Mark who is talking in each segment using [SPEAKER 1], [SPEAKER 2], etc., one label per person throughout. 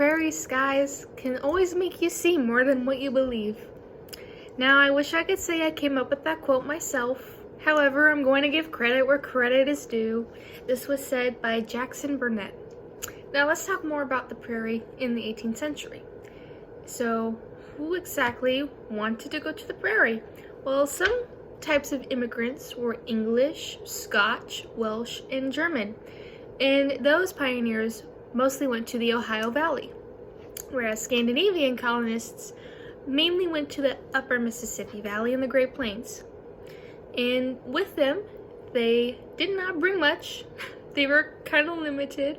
[SPEAKER 1] prairie skies can always make you see more than what you believe. Now, I wish I could say I came up with that quote myself. However, I'm going to give credit where credit is due. This was said by Jackson Burnett. Now, let's talk more about the prairie in the 18th century. So, who exactly wanted to go to the prairie? Well, some types of immigrants were English, Scotch, Welsh, and German. And those pioneers mostly went to the Ohio Valley, whereas Scandinavian colonists mainly went to the upper Mississippi Valley and the Great Plains. And with them, they did not bring much. They were kind of limited,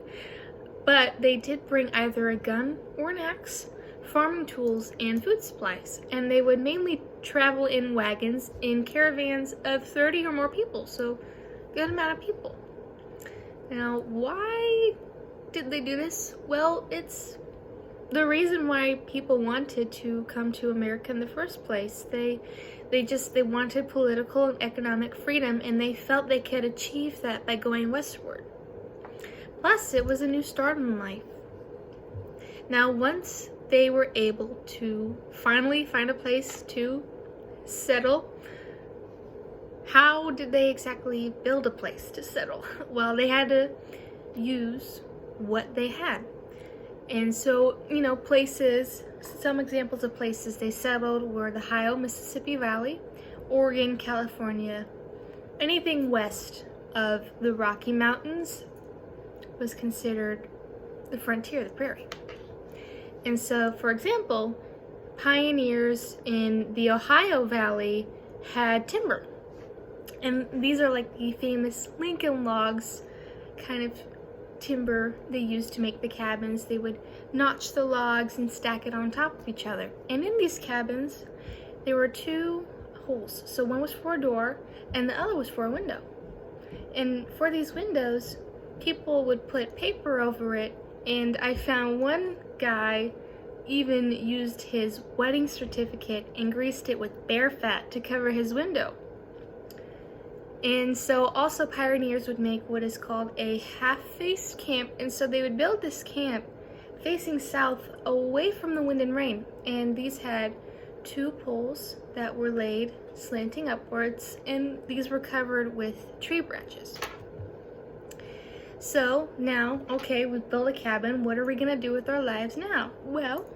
[SPEAKER 1] but they did bring either a gun or an axe, farming tools, and food supplies. And they would mainly travel in wagons in caravans of 30 or more people, so good amount of people. Now, why did they do this? Well, it's the reason why people wanted to come to America in the first place. They wanted political and economic freedom, and they felt they could achieve that by going westward. Plus, it was a new start in life. Now, once they were able to finally find a place to settle, how did they exactly build a place to settle? Well, they had to use what they had. And so, places, some examples of places they settled were the Ohio, Mississippi Valley, Oregon, California. Anything west of the Rocky Mountains was considered the frontier, the prairie. And so, for example, pioneers in the Ohio Valley had timber. And these are like the famous Lincoln logs, kind of timber they used to make the cabins. They would notch the logs and stack it on top of each other. And in these cabins, there were two holes. So one was for a door and the other was for a window. And for these windows, people would put paper over it. And I found one guy even used his wedding certificate and greased it with bear fat to cover his window. And so also pioneers would make what is called a half-faced camp. And so they would build this camp facing south away from the wind and rain. And these had two poles that were laid slanting upwards, and these were covered with tree branches. So now, okay, we've built a cabin. What are we going to do with our lives now? Well,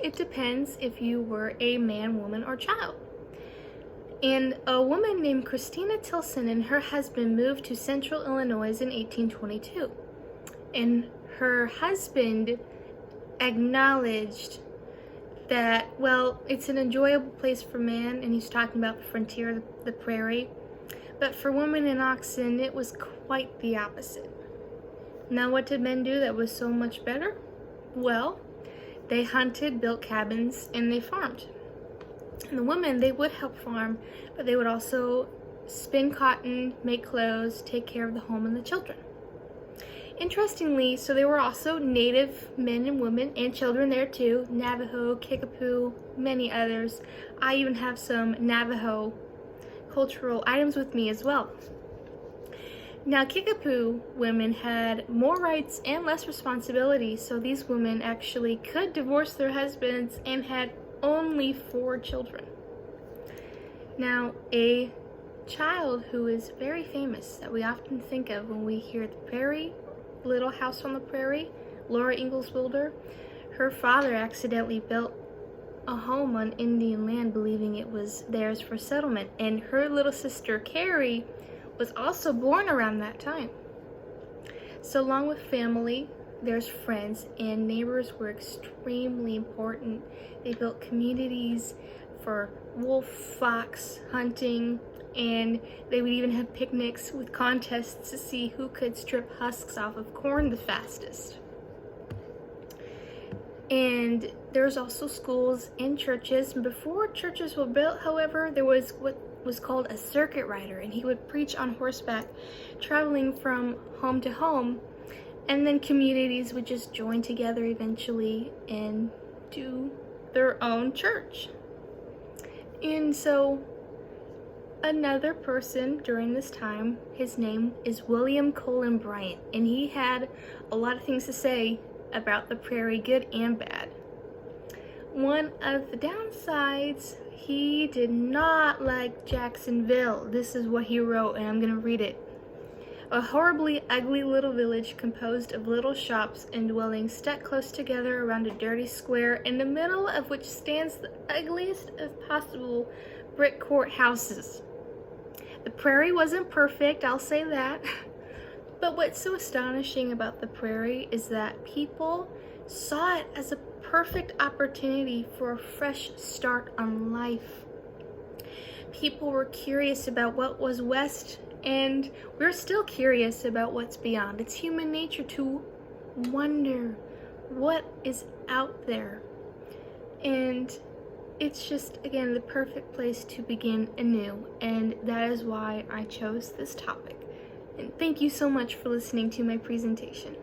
[SPEAKER 1] it depends if you were a man, woman, or child. And a woman named Christina Tilson and her husband moved to central Illinois in 1822. And her husband acknowledged that, well, it's an enjoyable place for man, and he's talking about the frontier, the prairie. But for women and oxen, it was quite the opposite. Now, what did men do that was so much better? Well, they hunted, built cabins, and they farmed. And the women, they would help farm, but they would also spin cotton, make clothes, take care of the home and the children. Interestingly, so there were also native men and women and children there too. Navajo, Kickapoo, many others. I even have some Navajo cultural items with me as well. Now, Kickapoo women had more rights and less responsibility, so these women actually could divorce their husbands and had only 4 children. Now, a child who is very famous that we often think of when we hear the prairie, Little House on the Prairie, Laura Ingalls Wilder, her father accidentally built a home on Indian land believing it was theirs for settlement, and her little sister Carrie was also born around that time. So along with family, there's friends, and neighbors were extremely important. They built communities for wolf, fox hunting, and they would even have picnics with contests to see who could strip husks off of corn the fastest. And there's also schools and churches. Before churches were built, however, there was what was called a circuit rider, and he would preach on horseback, traveling from home to home. And then communities would just join together eventually and do their own church. And so another person during this time, his name is William Cullen Bryant, and he had a lot of things to say about the prairie, good and bad. One of the downsides, he did not like Jacksonville. This is what he wrote, and I'm going to read it. A horribly ugly little village composed of little shops and dwellings stuck close together around a dirty square, in the middle of which stands the ugliest of possible brick courthouses. The prairie wasn't perfect, I'll say that. But what's so astonishing about the prairie is that people saw it as a perfect opportunity for a fresh start on life. People were curious about what was west, and we're still curious about what's beyond. It's human nature to wonder what is out there. And it's just, again, the perfect place to begin anew. And that is why I chose this topic. And thank you so much for listening to my presentation.